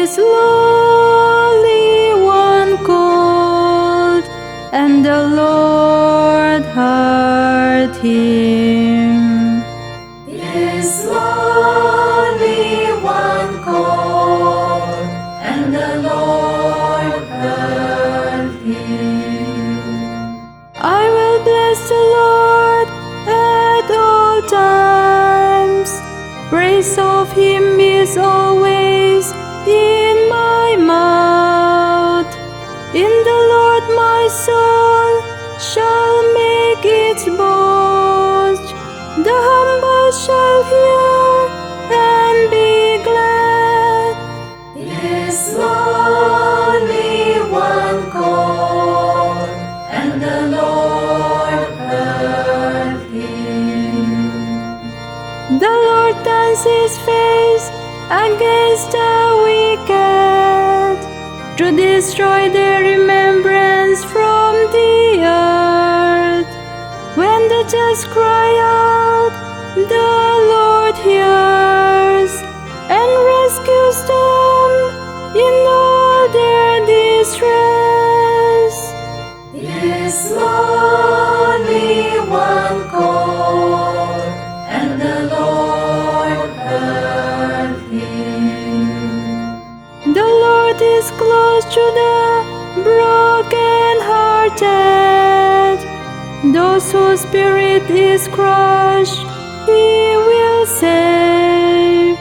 this lowly one called, and the Lord heard him. This lowly one called, and the Lord heard him. I will bless the Lord at all times. Praise of him is always in my mouth. In the Lord my soul shall make its boast. The humble shall hear and be glad. This lowly one called, and the Lord heard him. The Lord turns his face against the wicked, to destroy their remembrance from the earth. When the just cry out, the Lord hears and rescues them in all their distress. This lowly one called, and the Lord heard him. The Lord is close to the broken-hearted. Those whose spirit is crushed, he will save.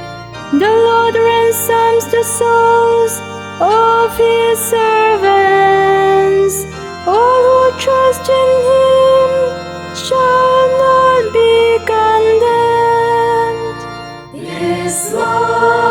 The Lord ransoms the souls of his servants. All who trust in him shall not be condemned. This Lord